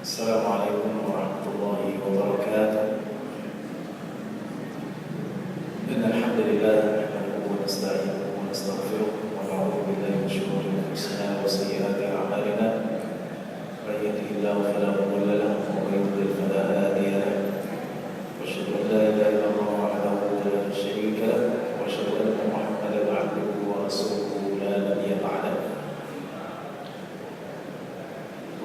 Assalamualaikum warahmatullahi wabarakatuh. Innal hamdalillah nahmaduhu wa nasta'inuhu wa nastaghfiruh wa na'udzu billahi min shururi anfusina wa sayyiati a'malina. Man yahdihillahu fala mudilla lahu wa man yudlil fala hadiya lahu. Wa asyhadu an la ilaha illallah wahdahu la syarika lahu wa asyhadu anna Muhammadan 'abduhu wa rasuluhu la nabiyya ba'dahu.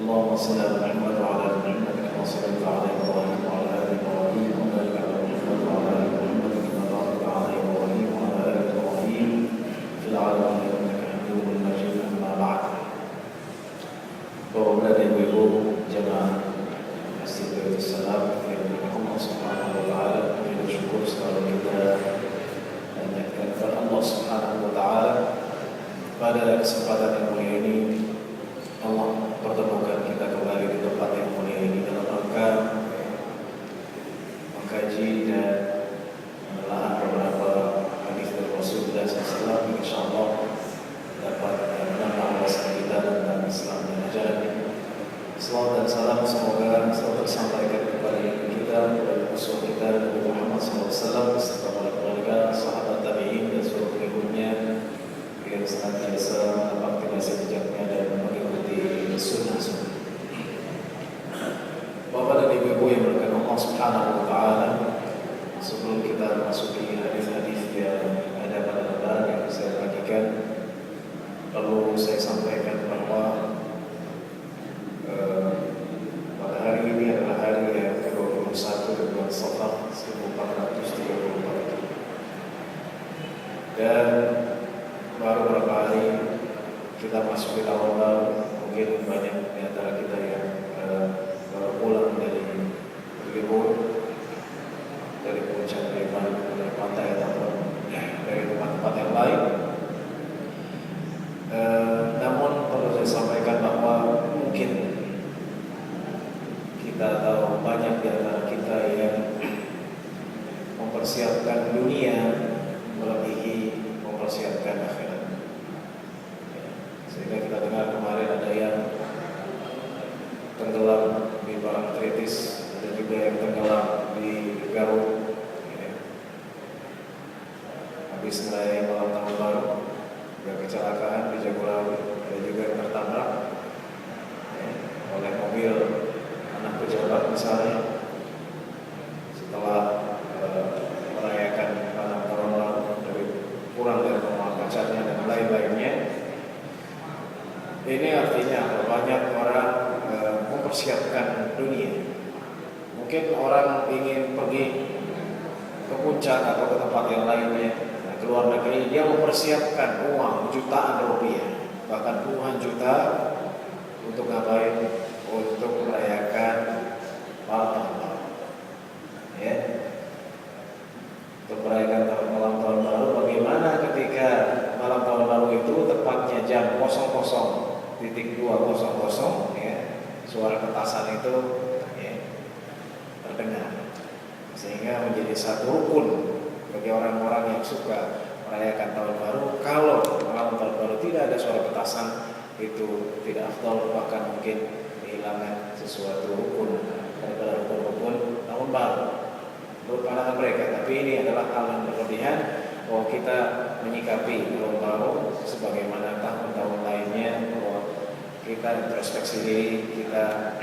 اللهم صل على محمد وعلى ال محمد كما صليت على ابراهيم وعلى ال ابراهيم وبارك على محمد وعلى ال محمد كما باركت على ابراهيم وعلى ال ابراهيم في العالمين انك حميد مجيد. اما بعد. Bahwa dari ibu jemaah Masjid Baitul Salam yang Allah Subhanahu wa taala, kita bersyukur selalu kita panjatkan kepada Allah Subhanahu wa taala pada kesempatan yang mulia ini. Allah pertemukan kita kembali di tempat yang mulia ini dalam rangka mengkaji dan menelaah beberapa hadis dari Rasulullah SAW. InsyaAllah dapat menambah wawasan kita tentang Islam dan ajarannya. Salawat dan salam semoga selalu tersampaikan kepada kita, kepada Rasul kita Nabi Muhammad SAW beserta para keluarga, sahabat tabi'in dan seluruh pengikutnya yang senantiasa menapaki jejaknya dan mengikuti sunnah-sunnah. Bapak dan ibu-ibu yang berkenan Allah Subhanahu wa taala, sebelum kita memasuki hadis-hadis yang ada pada lembar yang saya bagikan, perlu saya sampaikan bahwa pada hari ini adalah hari yang ke-21 bulan Safar 1434, dan baru beberapa hari kita masuk di tahun baru. Mungkin banyak di antara kita yang baru pulang dari libur, dari puncak Leman, dari pantai ataupun dari tempat-tempat yang lain. Namun perlu saya sampaikan bahwa mungkin kita tahu banyak di antara kita yang mempersiapkan dunia melebihi mempersiapkan akhirat. Sehingga kita dengar kemarin ada yang tenggelam di barang kritis, ada juga yang tenggelam di Garut, habis merayakan malam tahun baru, ada kecelakaan di Jagorawi, ada juga yang tertabrak oleh mobil anak pejabat misalnya, setelah merayakan malam tahun baru, dari pulang dari rumah pacarnya dan lain-lainnya. Ini artinya banyak orang mempersiapkan dunia. Mungkin orang ingin pergi ke puncak atau ke tempat yang lainnya, ke luar negeri, dia mempersiapkan uang jutaan rupiah, bahkan puluhan juta untuk ngapain? Untuk merayakan malam tahun baru. Ya. Untuk merayakan malam tahun baru, bagaimana ketika malam tahun baru itu tepatnya jam 00.200 ya, suara petasan itu ya, terdengar, sehingga menjadi satu rukun bagi orang-orang yang suka merayakan tahun baru. Kalau malam tahun baru tidak ada suara petasan, itu tidak afdal, bahkan mungkin kehilangan sesuatu rukun daripada rukun-rukun tahun baru menurut pandangan mereka. Tapi ini adalah hal yang berlebihan, bahwa kita menyikapi tahun baru sebagaimana tahun-tahun lainnya, bahwa kita introspeksi diri, kita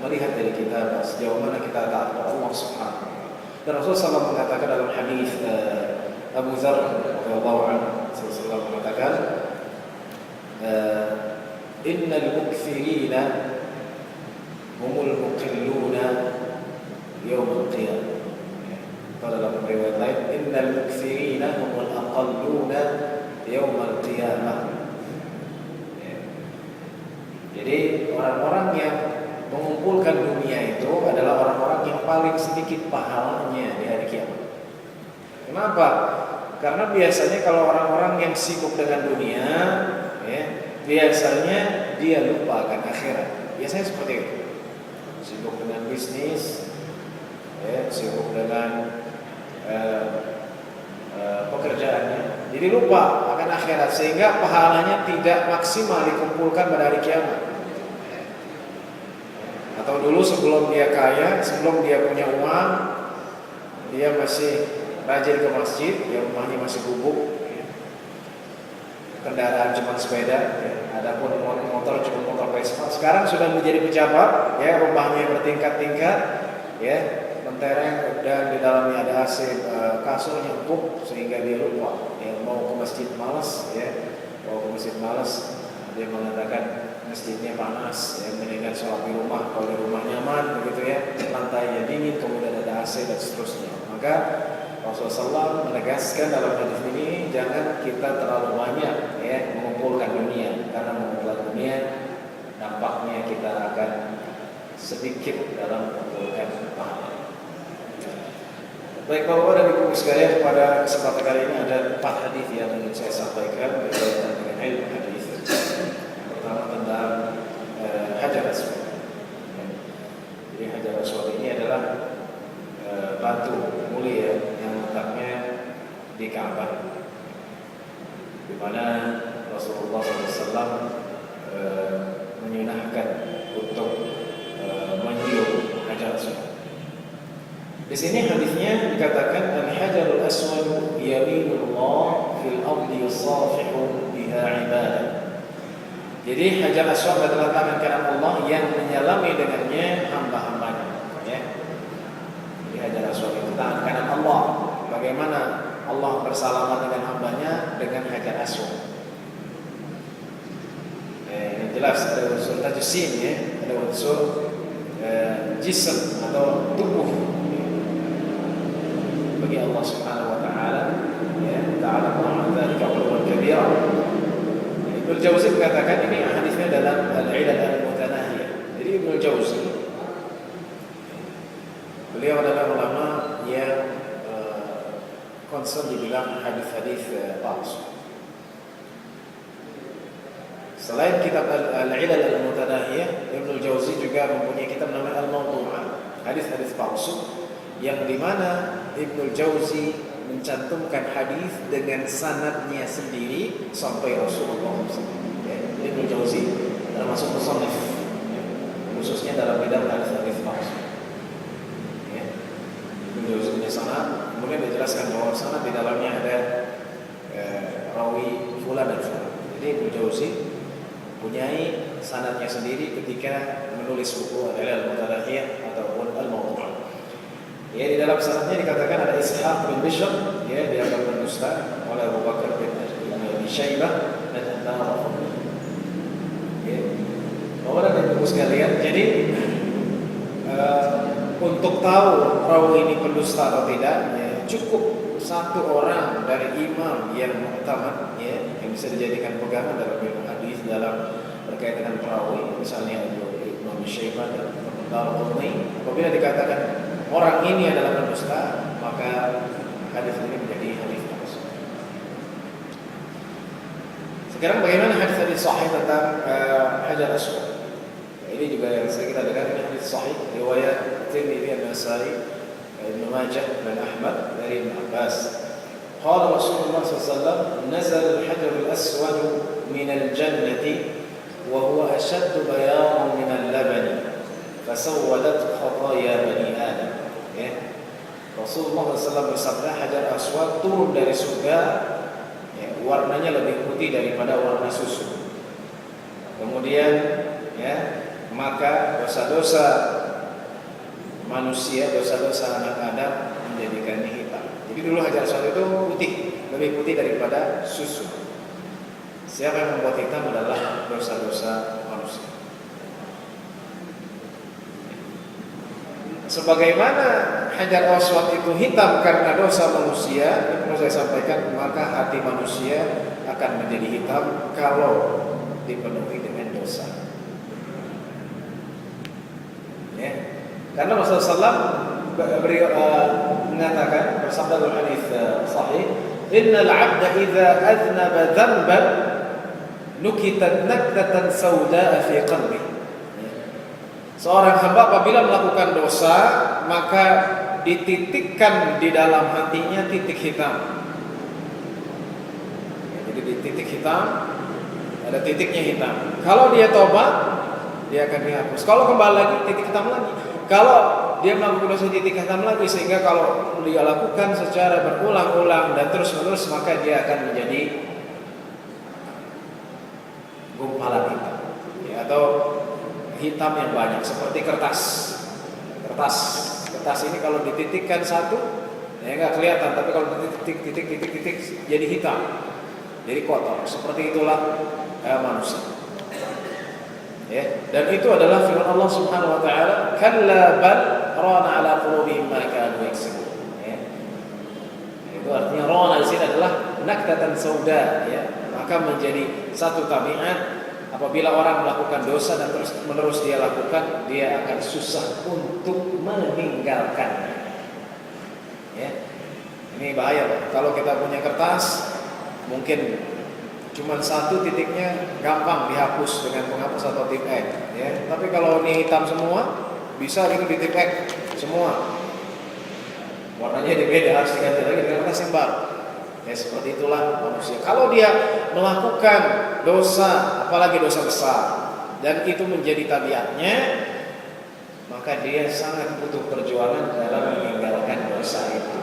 melihat diri kita sejauh mana kita taat kepada Allah Subhanahu wa taala. Dan Rasulullah SAW mengatakan dalam hadis Abu Dzar radhiyallahu anhu, Rasulullah mengatakan, innal mukthirina humul muqilluna yaumul qiyamah. Pada dalam riwayat lain, innal mukthirina humul aqalluna yaumul qiyamah. Jadi orang-orang yang mengumpulkan dunia itu adalah orang-orang yang paling sedikit pahalanya di hari kiamat. Kenapa? Karena biasanya kalau orang-orang yang sibuk dengan dunia, ya, biasanya dia lupa akan akhirat. Biasanya seperti itu. Sibuk dengan bisnis, ya, sibuk dengan pekerjaannya, jadi lupa akan akhirat, sehingga pahalanya tidak maksimal dikumpulkan pada hari kiamat. Atau dulu sebelum dia kaya, sebelum dia punya uang, dia masih rajin ke masjid, ya rumahnya masih gubuk, ya. Kendaraan cuma sepeda, ya. Adapun motor cuma motor Vespa. Sekarang sudah menjadi pejabat, ya rumahnya bertingkat-tingkat, ya mentereng, dan di dalamnya ada AC, kasurnya empuk sehingga dia lupa, ya mau ke masjid malas, ya mau ke masjid malas, dia mengatakan masjidnya panas, ya mendingan sholat di rumah. Kalau di rumah nyaman, begitu ya, lantainya dingin, kemudian ada AC dan seterusnya. Maka Rasulullah SAW menegaskan dalam hadis ini, jangan kita terlalu banyak ya mengumpulkan dunia, karena mengumpulkan dunia dampaknya kita akan sedikit dalam mengumpulkan pahala. Baik Bapak dan Ibu sekalian, pada kesempatan kali ini ada 4 hadis yang ingin saya sampaikan berkaitan dengan ilmu hadis. Pertama tentang Hajar Aswad. Jadi Hajar Aswad ini adalah batu mulia yang letaknya di Ka'bah, di mana Rasulullah SAW menyunahkan untuk menyium Hajar Aswad. Di sini hadisnya dikatakan Al-Hajarul Aswad yaminullah fil ardi yusafihu biha ibadah. Jadi Hajar Aswad adalah tangan kanan Allah yang menyalami dengannya hamba-hambanya, ya. Jadi Hajar Aswad itu tangan kanan Allah. Bagaimana Allah bersalaman dengan hambanya? Dengan Hajar Aswad. Ini jelas ada unsur tajusim, ya, ada unsur jism atau tubuh bagi Allah Subhanahu wa taala, ya, ta'ala ma'an dzalika 'uluwan kabira. Ibnu Jauzi mengatakan ini hadisnya dalam Al-Ilal Al-Mutanahiyah. Jadi Ibnu Jauzi, beliau adalah ulama yang concern dibilang hadis-hadis palsu. Selain kitab Al-Ilal Al-Mutanahiyah, Ibnu Jauzi juga mempunyai kitab namanya Al-Mawdu'at, hadis-hadis palsu, yang dimana Ibnu Jauzi mencantumkan hadis dengan sanadnya sendiri sampai Rasulullah SAW. Ya, Ibnu Jauzi termasuk musannif, ya, khususnya dalam bidang hadis-hadis palsu. Ya, Ibnu Jauzi punya sanad, kemudian dijelaskan bahwa sanad di dalamnya ada rawi fulan dan fulan. Jadi Ibnu Jauzi mempunyai sanadnya sendiri ketika menulis buku Al-Mutanahiyah ataupun Al-Mawdu'at. Ya, di dalam sanadnya dikatakan ada Ishaq bin Bishr, ya, dia berdusta oleh Abu Bakar bin Abi Syaibah dan An-Nawawi. Ya, Bapak dan Ibu sekalian, jadi untuk tahu rawi ini pendusta atau tidak, ya, cukup satu orang dari imam yang muktamad, ya, yang bisa dijadikan pegangan dalam ilmu hadis dalam berkaitan dengan perawi, misalnya Ibnu Abi Syaibah dan Ad-Darqutni. Apabila dikatakan orang ini adalah pendusta, maka hadis ini menjadi hadis palsu. Sekarang bagaimana hadis-hadis sahih tentang Hajar Aswad? Ini juga yang saya kita dengar, ini hadis sahih riwayat Tirmidzi, An-Nasa'i, Ibnu Majah dan Ahmad dari Ibnu Abbas. Qala Rasulullah SAW, nazal al-hajar al-aswad min al-jannati wa huwa ashaddu bayadan min al-laban fasawwadat khataya bani Adam. Ya. Rasulullah SAW bersabda, Hajar Aswad turun dari surga, ya, warnanya lebih putih daripada warna susu. Kemudian, ya, maka dosa-dosa manusia, dosa-dosa anak Adam menjadikannya hitam. Jadi dulu Hajar Aswad itu putih, lebih putih daripada susu. Siapa yang membuat hitam adalah dosa-dosa manusia. Sebagaimana Hajar Aswad itu hitam karena dosa manusia, yang perlu saya sampaikan, maka hati manusia akan menjadi hitam kalau dipenuhi dengan dosa. Ya. Karena Rasulullah SAW mengatakan, bersabda dalam hadis sahih, "Innal 'abda idza adznaba dzanban nukitat nakdatan saudaa fi qalbihi." Seorang hamba apabila melakukan dosa, maka dititikkan di dalam hatinya titik hitam. Jadi di titik hitam ada titiknya hitam. Kalau dia tobat, dia akan dihapus. Kalau kembali lagi titik hitam lagi. Kalau dia melakukan dosa titik hitam lagi, sehingga kalau dia lakukan secara berulang-ulang dan terus-menerus, maka dia akan menjadi gumpalan hitam, ya, atau hitam yang banyak seperti kertas. Kertas ini kalau dititikkan satu, ya nggak kelihatan, tapi kalau titik jadi hitam, jadi kotor. Seperti itulah manusia. Ya, dan itu adalah firman Allah Subhanahu wa taala, kalla bal rana ala qulubihim ma kanu yaksubun. Ya. Itu artinya rana di sini adalah naktatan sauda, ya. Maka menjadi satu tabiat apabila orang melakukan dosa dan terus menerus dia lakukan, dia akan susah untuk meninggalkannya. Ya. Ini bahaya, Pak. Kalau kita punya kertas, mungkin cuman satu titiknya gampang dihapus dengan penghapus atau tip X, ya. Tapi kalau ini hitam semua, bisa gitu di tip X semua. Warnanya beda, harus diganti lagi dengan kertas yang baru. Ya, seperti itulah manusia. Kalau dia melakukan dosa, apalagi dosa besar, dan itu menjadi tabiatnya, maka dia sangat butuh perjuangan dalam meninggalkan dosa itu.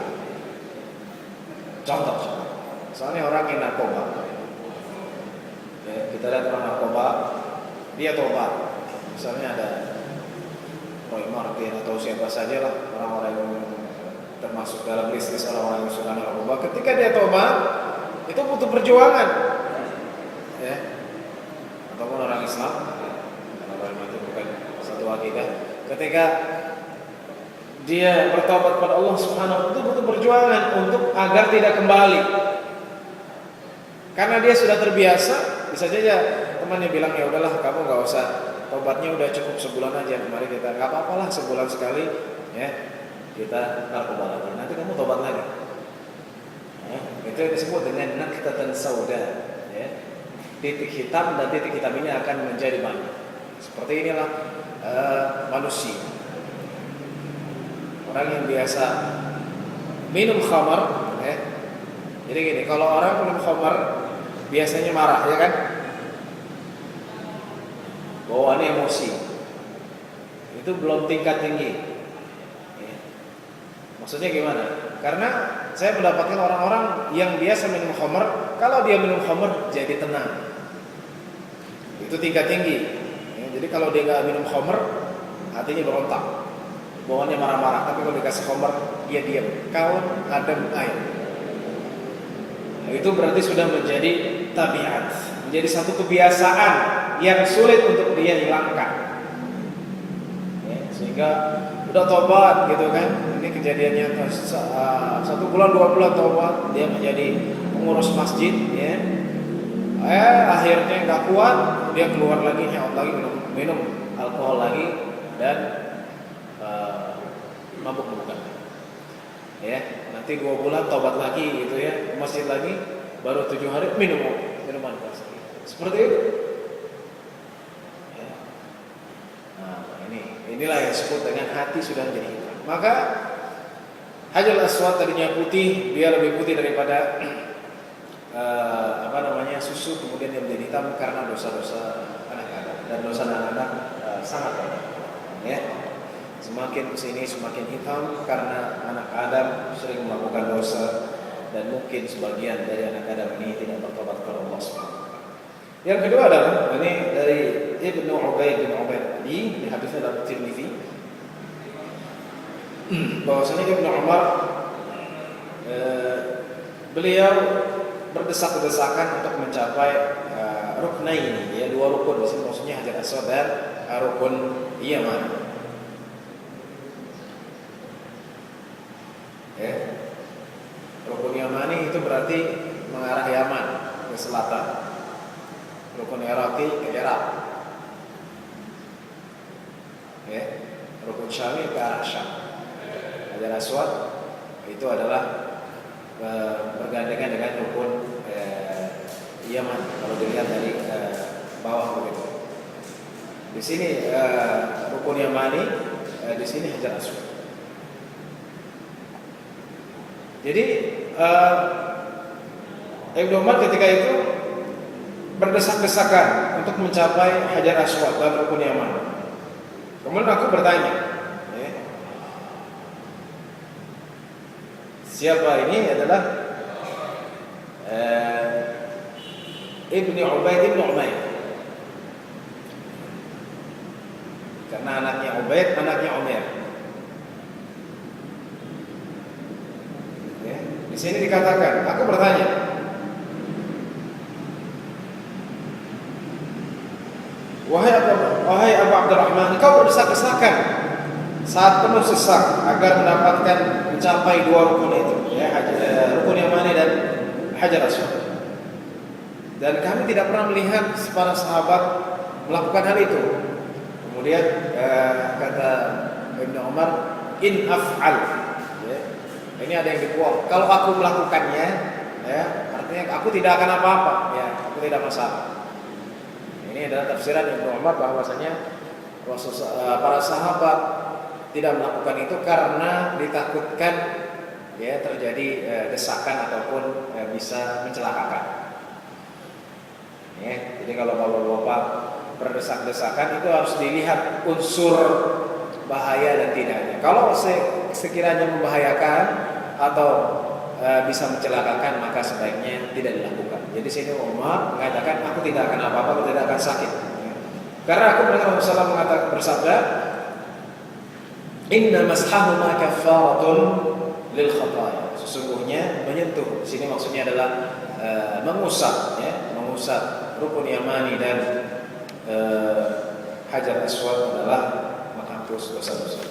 Contoh, soalnya orang yang narkoba, ya, kita lihat orang narkoba, dia tobat. Misalnya ada Roy Martin atau siapa saja lah, orang-orang yang termasuk dalam list orang-orang yang suka narkoba. Ketika dia tobat, itu butuh perjuangan, ya. Ataupun orang Islam, karena Roy Martin bukan satu akidah. Ketika dia bertobat pada Allah Subhanahu wa taala, itu butuh perjuangan untuk agar tidak kembali. Karena dia sudah terbiasa. Bisa saja temannya bilang, ya udahlah kamu nggak usah, tobatnya udah cukup sebulan aja. Mari kita, nggak apa-apalah sebulan sekali, ya kita narkoba lagi. Nanti kamu tobat lagi. Ya, itu yang disebut dengan naktatan sauda. Ya. Titik hitam, dan titik hitam ini akan menjadi banyak. Seperti inilah manusia. Orang yang biasa minum khamar, ya. Jadi gini, kalau orang minum khamar biasanya marah, ya kan? Bawaannya emosi. Itu belum tingkat tinggi. Ya. Maksudnya gimana? Karena saya mendapatkan orang-orang yang biasa minum khamar, kalau dia minum khamar jadi tenang. Itu tingkat tinggi. Ya, jadi kalau dia nggak minum khamar, hatinya berontak, bawaannya marah-marah. Tapi kalau dikasih khamar, dia diam, kalem, adem, air. Itu berarti sudah menjadi tabiat, menjadi satu kebiasaan yang sulit untuk dia hilangkan, ya, sehingga udah tobat gitu kan. Ini kejadiannya 1 bulan 2 bulan tobat, dia menjadi pengurus masjid, ya. Akhirnya nggak kuat, dia keluar lagi, nyaut lagi, minum alkohol lagi, dan mabuk-mabukan. Ya, nanti 2 bulan tobat lagi gitu ya, masjid lagi, baru 7 hari minuman keras. Seperti itu. Ya. Nah, inilah yang disebut dengan hati sudah menjadi hitam. Maka Hajar Aswad tadinya putih, dia lebih putih daripada susu, kemudian dia menjadi hitam karena dosa-dosa anak-anak, dan dosa anak-anak sangat banyak. Ya. Semakin kesini semakin hitam karena anak Adam sering melakukan dosa, dan mungkin sebagian dari anak Adam ini tidak bertobat kepada Allah SWT. Yang kedua adalah ini dari Ibnu Ubaid bin Ubaid di hadisnya dalam Tirmizi, bahwasanya Ibnu Umar beliau berdesak-desakan untuk mencapai ruknaini, ya, 2 rukun. Di sini maksudnya Hajar Aswad dan rukun Yaman. Ya. Rukun Yamani itu berarti mengarah Yaman ke selatan. Rukun Iraqi ke Irak. Ya. Rukun Syami ke arah Syam. Hajar Aswad itu adalah bergandengan dengan rukun Yaman kalau dilihat dari bawah begitu. Di sini rukun Yamani, di sini Hajar Aswad. Jadi Ibnu Umar ketika itu berdesak-desakan untuk mencapai Hajar Aswad dan Rukun Yaman. Kemudian aku bertanya, ya, siapa ini? Adalah Ibni Ubaid bin Umair. Karena anaknya Ubaid, anaknya Umair. Ya, di sini dikatakan, aku bertanya, wahai Abu Abdurrahman, kau berdesak-desakan saat penuh sesak agar mendapatkan mencapai dua rukun itu, ya, rukun Yamani dan Hajar Aswad. Dan kami tidak pernah melihat para sahabat melakukan hal itu. Kemudian kata Ibnu Umar, in af'al, ya, ini ada yang dikuat. Kalau aku melakukannya, ya, artinya aku tidak akan apa-apa, ya, aku tidak masalah. Ini adalah tafsiran Ibnu Umar bahwasanya para sahabat tidak melakukan itu karena ditakutkan, ya, terjadi desakan ataupun bisa mencelakakan. Ya, jadi kalau bapak-bapak berdesak-desakan itu harus dilihat unsur bahaya dan tidaknya. Kalau sekiranya membahayakan atau bisa mencelakakan, maka sebaiknya tidak dilakukan. Jadi sini Umar mengatakan, aku tidak akan apa-apa, aku tidak akan sakit. Karena aku mendengar Rasulullah mengatakan, bersabda, inna mashahuma kaffaratun lil khataya. Sesungguhnya menyentuh, sini maksudnya adalah mengusap, ya, mengusap Rukun Yamani dan Hajar Aswad adalah menghapus dosa-dosa.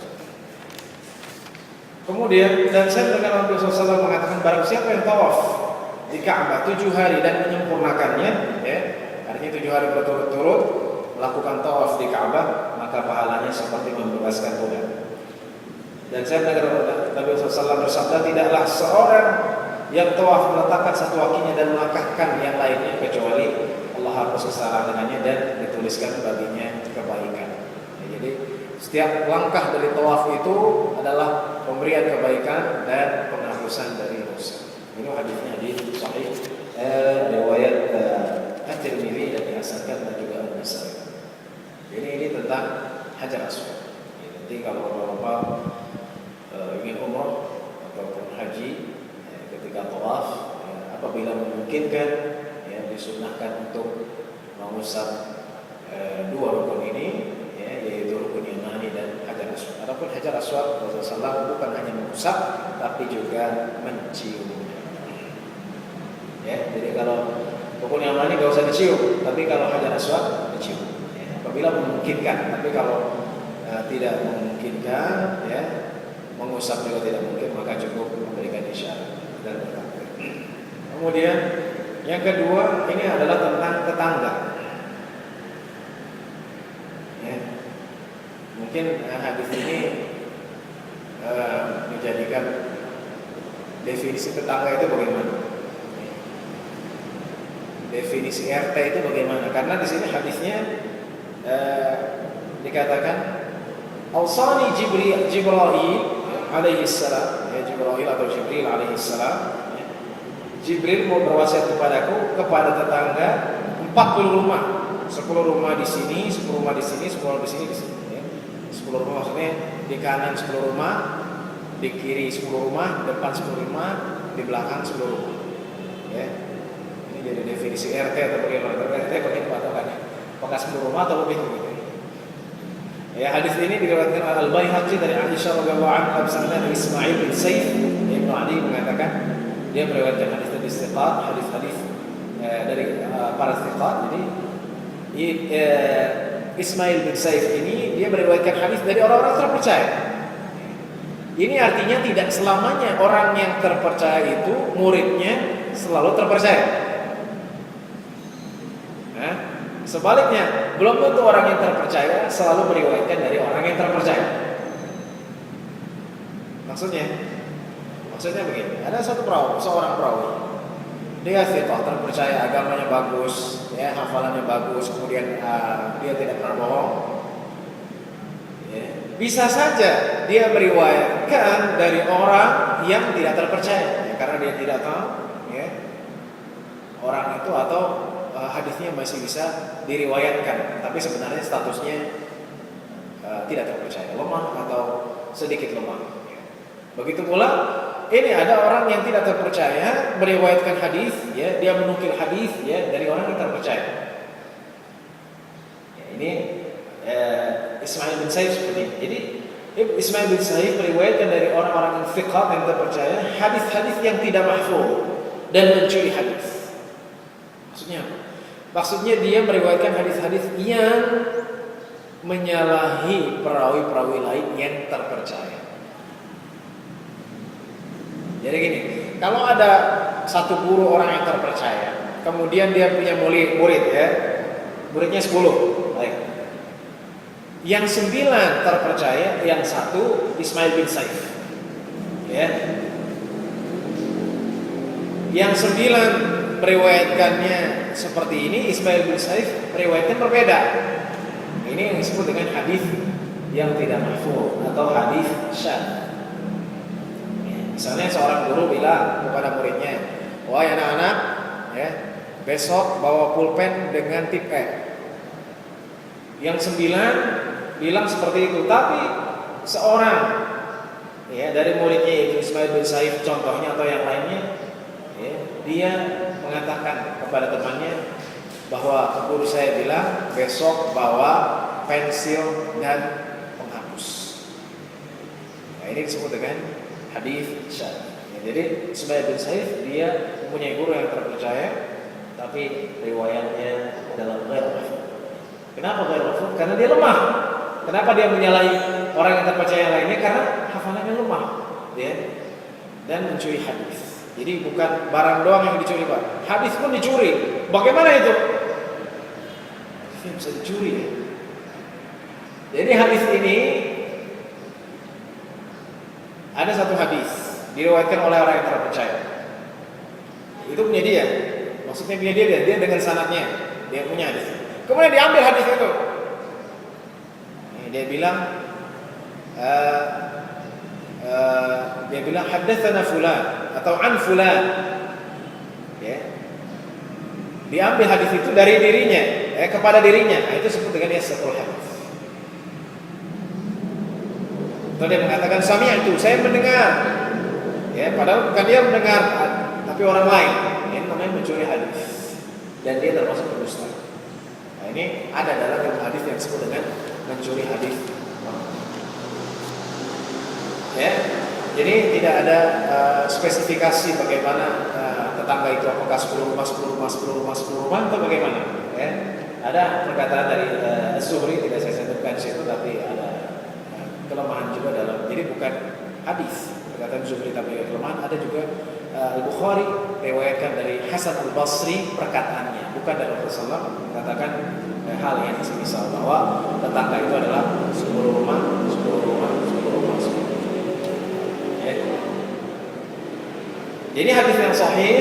Kemudian, dan saya mendengar Nabi SAW mengatakan, barang siapa yang tawaf di Ka'bah 7 hari dan menyempurnakannya, ya, artinya 7 hari berturut-turut melakukan tawaf di Ka'bah, maka pahalanya seperti membebaskan budak. Dan saya mendengar Nabi SAW bersabda, tidaklah seorang yang tawaf meletakkan satu kakinya dan melangkahkan yang lainnya, kecuali Allah hapus kesalahan dengannya dan dituliskan baginya kebaikan. Ya, jadi setiap langkah dari tawaf itu adalah pemberian kebaikan dan penghapusan dari dosa. Ini hadisnya di Sahih riwayat At-Tirmidzi dan dihasankan dan juga An-Nasa'i. Jadi ini tentang Hajar Aswad. Nanti kalau bapak ingin umrah ataupun haji, ketika tawaf, apabila memungkinkan, ya, disunahkan untuk mengusap dua rukun ini, ya, yaitu Rukun Yamani dan Hajar Aswad. Adapun Hajar Aswad, Rasulullah SAW bukan hanya mengusap, tapi juga mencium. Ya, jadi kalau Rukun Yamani nggak usah dicium, tapi kalau Hajar Aswad dicium. Ya, apabila memungkinkan, tapi kalau tidak memungkinkan, ya, mengusap juga tidak mungkin, maka cukup memberikan isyarat dan berkata. Kemudian yang kedua, ini adalah tentang tetangga. Ya. Mungkin hadis ini menjadikan definisi tetangga itu bagaimana? Definisi RT itu bagaimana? Karena di sini hadisnya dikatakan Awsani Jibril alaihi salam, ya, Jibril atau Jibril alaihi salam. Jibril mau berwasiat kepadaku, kepada tetangga 40 rumah. 10 rumah di sini, 10 rumah di sini, 10 rumah di sini, ya. 10 rumah maksudnya di kanan 10 rumah, di kiri 10 rumah, depan 10 rumah, di belakang 10 rumah. Ya. Ini jadi definisi RT atau bagaimana? RT bagaimana patokannya? Apakah 10 rumah atau lebih begitu? Ya, hadis ini diriwayatkan oleh Al-Baihaqi dari Aisyah radhiyallahu anha bersama Ismail bin Saif. Ibnu Ali mengatakan dia meriwayatkan hadis dari thiqat, hadis-hadis dari para thiqat. Jadi Ismail bin Saif ini dia meriwayatkan hadis dari orang-orang terpercaya. Ini artinya tidak selamanya orang yang terpercaya itu muridnya selalu terpercaya. Sebaliknya, belum tentu orang yang terpercaya selalu meriwayatkan dari orang yang terpercaya. Maksudnya begini, ada seorang perawi, dia thiqah, terpercaya, agamanya bagus, ya, hafalannya bagus, kemudian dia tidak pernah bohong. Ya. Bisa saja dia meriwayatkan dari orang yang tidak terpercaya, ya, karena dia tidak tahu, ya, orang itu atau hadisnya masih bisa diriwayatkan, tapi sebenarnya statusnya tidak terpercaya, lemah atau sedikit lemah. Begitu pula ini ada orang yang tidak terpercaya meriwayatkan hadis, ya, dia menukil hadis, ya, dari orang yang terpercaya. Ya, ini Ismail bin Sa'id seperti ini. Jadi Ismail bin Sa'id meriwayatkan dari orang-orang yang thiqat yang terpercaya hadis-hadis yang tidak mahfuz dan mencuri hadis. Maksudnya apa? Maksudnya dia meriwayatkan hadis-hadis yang menyalahi perawi-perawi lain yang terpercaya. Jadi gini, kalau ada satu guru orang yang terpercaya, kemudian dia punya murid, ya, muridnya 10, baik. Yang 9 terpercaya, yang 1 Ismail bin Sa'id, ya. Yang 9 meriwayatkannya seperti ini, Ismail bin Sa'id meriwayatkan berbeda. Ini yang disebut dengan hadis yang tidak mahfuz atau hadis syadz. Misalnya seorang guru bilang kepada muridnya, wahai anak-anak, ya, besok bawa pulpen dengan tip E. Yang 9 bilang seperti itu, tapi seorang, ya, dari muridnya itu Ismail bin Sa'id contohnya atau yang lainnya, ya, dia mengatakan kepada temannya bahwa guru saya bilang besok bawa pensil dan penghapus. Nah, ini disebut dengan hadis syadz. Ya, jadi Ismail bin Sa'id dia mempunyai guru yang terpercaya, tapi riwayatnya dalam ghair mahfuz. Kenapa ghair mahfuz? Karena dia lemah. Kenapa dia menyalahi orang yang terpercaya lainnya? Karena hafalannya lemah, ya, dan mencuri hadis. Jadi bukan barang doang yang dicuri, Pak. Hadis pun dicuri. Bagaimana itu? Itu bisa dicuri, ya. Jadi hadis ini ada satu hadis diriwayatkan oleh orang yang terpercaya. Itu punya dia. Maksudnya punya dia dengan sanadnya. Dia punya hadis. Kemudian diambil hadis itu. Dia bilang haddatsana fulan atau an fulan. Ya. Diambil hadis itu dari dirinya, kepada dirinya. Nah, itu disebut dengan yasatul hadis. Atau dia mengatakan sami'tu, saya mendengar. Ya, padahal bukan dia mendengar, tapi orang lain. Ini namanya mencuri hadis. Dan dia termasuk pendusta. Nah, ini ada dalam ilmu hadis yang disebut dengan mencuri hadis. Ya. Jadi tidak ada spesifikasi bagaimana tetangga itu, apakah 10 rumah atau bagaimana. Ya. Ada perkataan dari Az-Zuhri, tidak saya sebutkan di situ, tapi ada kelemahan juga dalam, jadi bukan hadis perkataan Zuhri tapi kelemahan. Ada juga Al-Bukhari riwayatkan dari Hasan Al-Basri perkataannya, bukan dari Rasulullah SAW, mengatakan hal yang semisal bahwa tetangga itu adalah 10 rumah. Ya. Jadi hadis yang sahih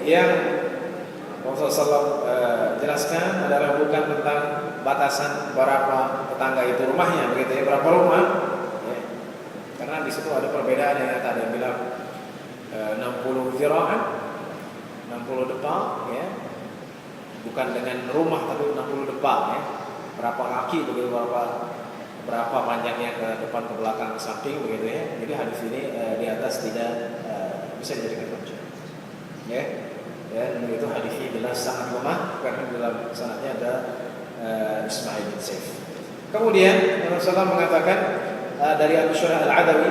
yang Rasulullah SAW jelaskan adalah bukan tentang batasan berapa tetangga itu rumahnya, begitu ya, berapa rumah, ya. Karena di situ ada perbedaan yang ada yang bilang 60 zira'an, 60 depa, ya, bukan dengan rumah tapi 60 depa, ya, berapa kaki begitu, berapa panjangnya ke depan, ke belakang, ke samping, begitu ya. Jadi hadis ini di atas tidak bisa dijadikan hujjah, ya. Dan itu hadisnya jelas sangat lemah karena dalam sanadnya ada Ismail bin Sa'id. Kemudian Rasulullah mengatakan dari Abu Syurah Al-Adawi,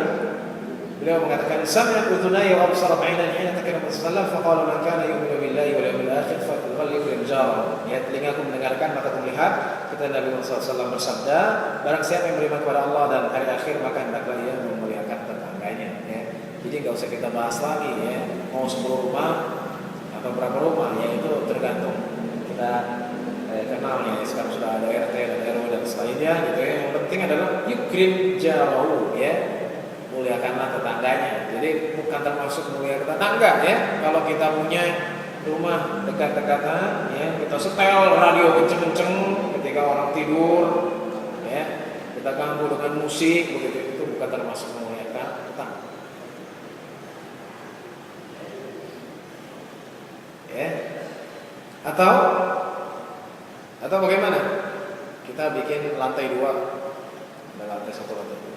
beliau mengatakan sami'at udhunaya wa absarat 'ainaya hina takallama Rasulullah faqala man kana yu'minu billahi wal yawmil akhir falyughalliq jarahu. Ya, telingaku mendengarkan, mataku melihat. Kata Nabi Muhammad SAW bersabda, barang siapa yang beriman kepada Allah dan hari akhir maka hendaklah ia memuliakan tetangganya. Ya. Jadi enggak usah kita bahas lagi, ya, mau 10 rumah atau berapa rumah, ya itu tergantung kita kenalnya. Sekarang sudah ada RT dan RW dan selainnya, gitu ya. Yang penting adalah yukrim jarahu, ya, muliakanlah tetangganya. Jadi bukan termasuk muliakan tetangga, ya. Kalau kita punya rumah dekat-dekatan, ya, kita setel radio kenceng-kenceng ketika orang tidur, ya, kita ganggu dengan musik, begitu, itu bukan termasuk muliakan tetangga. Ya. Atau Atau bagaimana? Kita bikin lantai 2, ada lantai 1, lantai 2.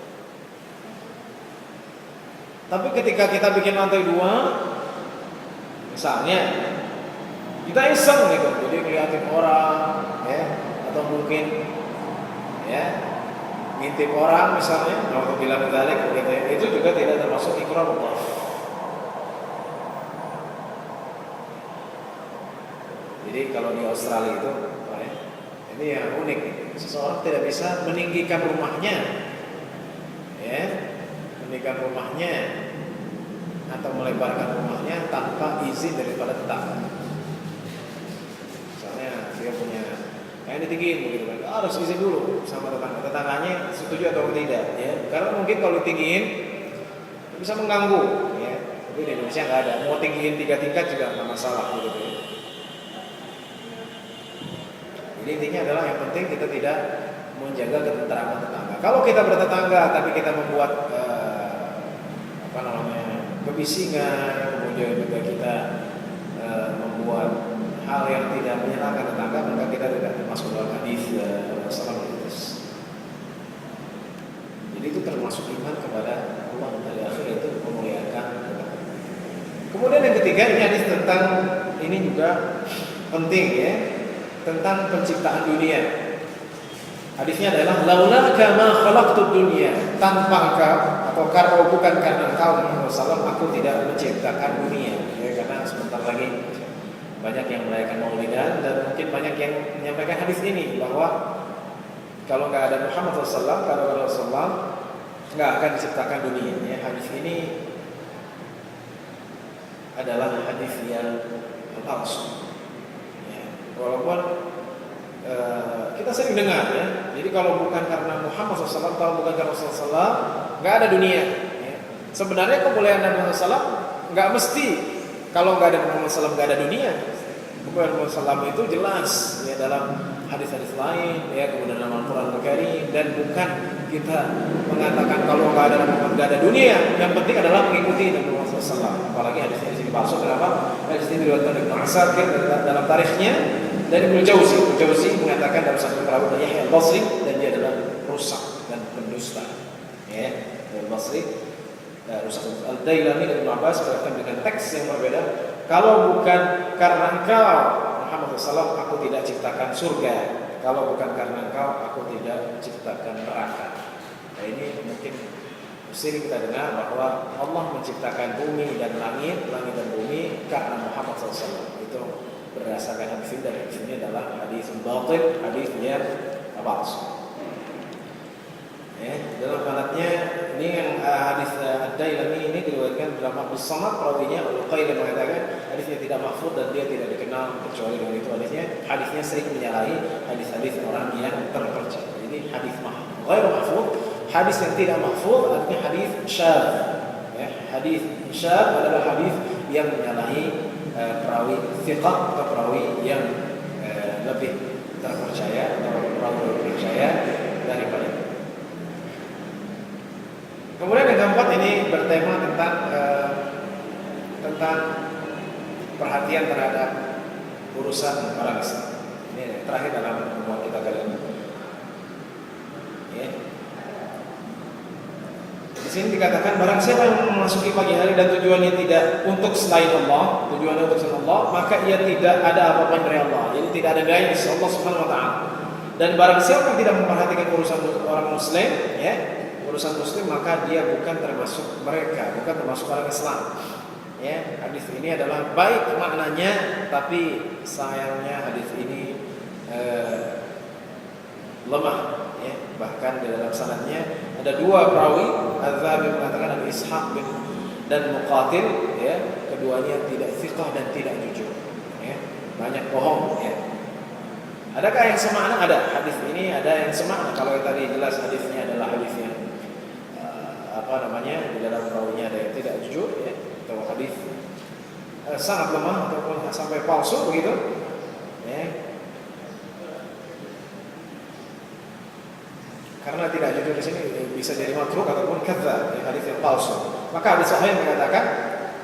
Tapi ketika kita bikin lantai 2, misalnya kita iseng gitu, jadi ngeliatin orang, ya, atau mungkin ya ngintip orang misalnya, kalau bilang balik gitu ya, itu juga tidak termasuk ikrarullah. Jadi kalau di Australia itu, ini yang unik, seseorang tidak bisa meninggikan rumahnya, ya, meninggikan rumahnya atau melebarkan rumahnya tanpa izin daripada tetangga. Misalnya dia punya kayak ditinggiin begitu kan, harus izin dulu sama tetangganya setuju atau tidak, ya, karena mungkin kalau ditinggiin bisa mengganggu, ya. Tapi di Indonesia nggak ada, mau tinggiin 3 tingkat juga nggak masalah begitu ya. Jadi intinya adalah yang penting kita tidak menjaga ketentraman tetangga. Kalau kita bertetangga tapi kita membuat kebisingan, kemudian juga kita membuat hal yang tidak menyenangkan tetangga, maka kita tidak termasuk dalam hadis Rasulullah. Jadi itu termasuk iman kepada Allah dari akhir, itu memuliakan tetangga. Kemudian yang ketiga, ini hadis tentang ini juga penting ya, tentang penciptaan dunia. Hadisnya adalah laulaka ma khalaqtud dunya, tanpa engkau atau kalau bukan karena engkau Muhammad SAW aku tidak menciptakan dunia. Ya, karena sebentar lagi banyak yang merayakan Maulidan dan mungkin banyak yang menyampaikan hadis ini bahwa kalau nggak ada Muhammad SAW, kalau ada Rasulullah nggak akan diciptakan dunia. Ya, hadis ini adalah hadis yang palsu. Ya, walaupun kita sering dengar ya. Jadi kalau bukan karena Muhammad SAW, kalau bukan karena Rasulullah SAW, nggak ada dunia. Ya. Sebenarnya kemuliaan Nabi Muhammad SAW nggak mesti kalau nggak ada Muhammad SAW nggak ada dunia. Kemuliaan Muhammad SAW itu jelas ya dalam hadis-hadis lain, ya kemudian dalam Al-Quran Al-Karim, dan bukan kita mengatakan kalau nggak ada Muhammad nggak ada dunia. Yang penting adalah mengikuti Nabi Muhammad SAW. Apalagi hadisnya di sini palsu. Kenapa? Hadis ini diriwayatkan Ibnu Asakir dalam tarikhnya. Dari Ibnu Jauzi mengatakan dalam satu perawi dari Yahya Al-Basri, dan dia adalah rusak dan pendusta. Ya, Al-Basri, rusak. Al-Dailami dan Ibnu Abbas berkata dengan teks yang berbeda. Kalau bukan karena engkau Muhammad SAW, aku tidak ciptakan surga. Kalau bukan karena engkau, aku tidak ciptakan neraka. Nah, ini mungkin sering kita dengar bahwa Allah menciptakan bumi dan langit dan bumi karena Muhammad SAW. Itu berdasarkan hadis ini, dan hadis ini adalah hadis batil, hadis yang palsu. Dalam sanadnya ini yang hadis Ad-Dailami ini diriwayatkan dalam Abdus Samad, perawinya Al-Qayyim mengatakan hadisnya tidak mahfuz dan dia tidak dikenal kecuali dengan itu hadisnya sering menyalahi hadis-hadis orang yang terpercaya. Jadi hadis mahfuz, hadis yang tidak mahfuz artinya hadis syadz. Ya, hadis syadz adalah hadis yang menyalahi perawi thiqah atau perawi yang lebih terpercaya atau perawi terpercaya daripada. Kemudian yang keempat ini bertema tentang perhatian terhadap urusan orang Islam. Ini terakhir dalam pertemuan kita kali ini. Ya. Di sini dikatakan barang siapa yang memasuki pagi hari dan tujuannya tidak untuk selain Allah, tujuannya untuk selain Allah, maka ia tidak ada apa-apa dari Allah. Jadi tidak ada gaya di Allah Subhanahu wa taala. Dan barang siapa yang tidak memperhatikan urusan orang muslim, ya, urusan muslim, maka dia bukan termasuk mereka, bukan termasuk orang Islam. Ya, hadis ini adalah baik maknanya, tapi sayangnya hadis ini lemah. Ya, bahkan di dalam sanadnya ada dua perawi, Az-Zahabi mengatakan ada Ishaq bin dan Muqatil, ya, keduanya tidak thiqah dan tidak jujur, ya, banyak bohong, ya. Adakah yang semakna? Ada. Hadis ini ada yang semakna. Kalau yang tadi jelas hadisnya adalah hadis yang di dalam perawinya ada yang tidak jujur, ya, atau hadis sangat lemah ataupun sampai palsu begitu, ya. Karena tidak jujur di sini bisa jadi matruk ataupun kadzdzab, hadis yang palsu. Maka hadis sahih mengatakan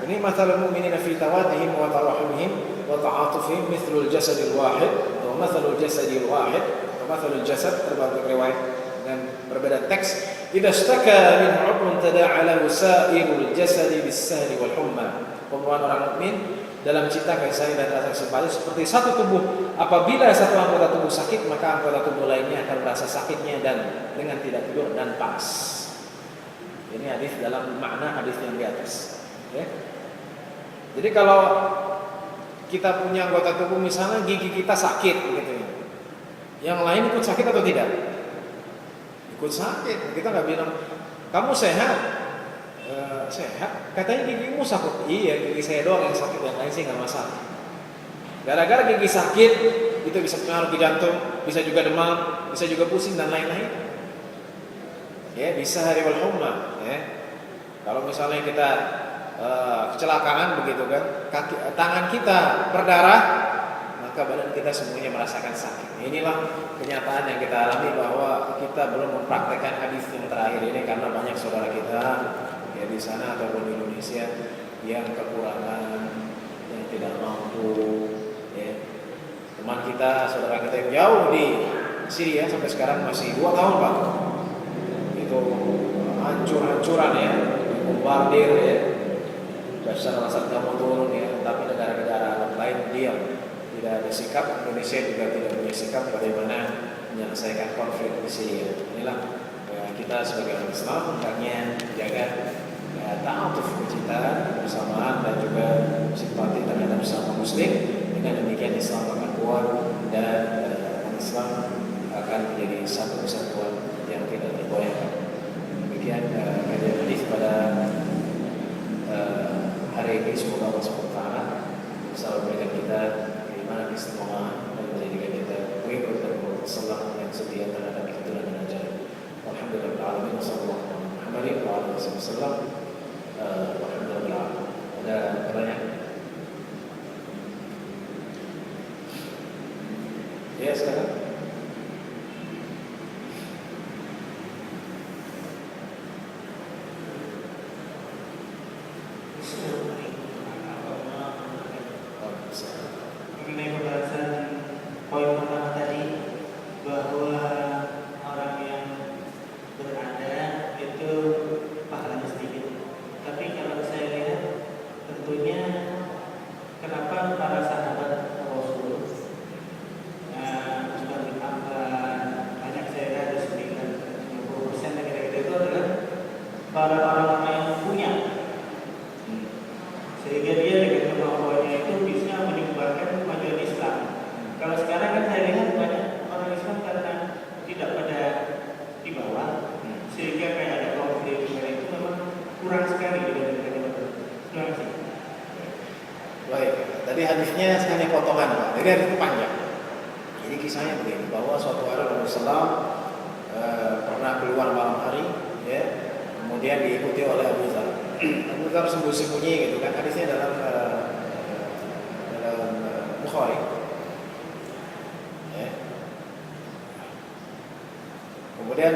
Ini mathalul mu'minina fi tawadihim wa tarahumihim wa ta'atufihim mithlul jasadil wahid atau mathalul jasadil wahid atau mathalul jasad, tergantung riwayat dan berbeda teks. Idza ishtaka min 'udwin tada'ala sa'irul jasadi bis-sahri wal humma. Perumpamaan orang mukmin dalam cinta, kasih sayang dan rasa simpati seperti satu tubuh. Apabila satu anggota tubuh sakit, maka anggota tubuh lainnya akan merasa sakitnya dan dengan tidak tidur dan panas. Ini hadis dalam makna hadis yang di atas. Ya. Jadi kalau kita punya anggota tubuh misalnya gigi kita sakit gitu ya. Yang lain ikut sakit atau tidak? Ikut sakit. Kita nggak bilang kamu sehat. Sehat. Katanya gigimu sakit. Iya, gigi saya doang yang sakit, yang lain sih nggak masalah. Gara-gara gigi sakit itu bisa pengaruh ke jantung, bisa juga demam, bisa juga pusing dan lain-lain. Ya, bisa hari wal humma. Ya. Kalau misalnya kita kecelakaan begitu kan, tangan kita berdarah, maka badan kita semuanya merasakan sakit. Inilah kenyataan yang kita alami bahwa kita belum mempraktekkan hadis yang terakhir ini karena banyak saudara kita ya di sana ataupun di Indonesia yang kekurangan, yang tidak mampu. Ya. Teman kita, saudara kita yang jauh di Syria sampai sekarang masih 2 tahun Pak. Itu hancur-hancuran ya, bombardir ya. Bashar al-Assad nggak mau turun ya, tapi negara-negara Arab lain diam, tidak ada sikap. Indonesia juga tidak punya sikap bagaimana menyelesaikan konflik di Syria. Inilah kita sebagai orang Islam hendaknya jaga ta'atuf, kecintaan, kebersamaan dan juga simpati terhadap sesama Muslim. Dengan demikian Islam akan kuat dan Islam akan menjadi satu kesatuan yang tidak tergoyahkan. Demikian kajian hadis pada hari ini. Semoga Allah SWT selalu memberikan kita keimanan, istiqomah dan menjadikan kita pengikut dan salah yang setia terhadap aturan dan ajaran. Alhamdulillah, wassallallahu Muhammadin wa alihi wasallam. Alhamdulillah. Ada pertanyaan? Ya, silakan. Mengenai pembahasan poin pertama tadi bahwa orang yang berada itu pahalanya sedikit. Tapi kalau saya lihat tentunya kenapa para sahabat Rasul Ustaz bin Affan, banyak saya lihat ada 90% kira-kira itu adalah para orang yang punya, sehingga dia dengan kemampuannya itu bisa menyumbangkan kemajuan Islam. Kalau sekarang kan saya lihat banyak orang Islam karena tidak pada di bawah, sehingga kayak ada konflik itu memang kurang sekali dibandingkan dengan itu. Terima kasih. Baik, tadi hadisnya hanya potongan Pak. Jadi hadis itu panjang. Jadi kisahnya begini, bahwa suatu hari Rasulullah pernah keluar malam hari, ya, kemudian diikuti oleh Abu Dzar. Abu Dzar sembunyi-sembunyi gitu kan. Hadisnya dalam Bukhari. Ya. Kemudian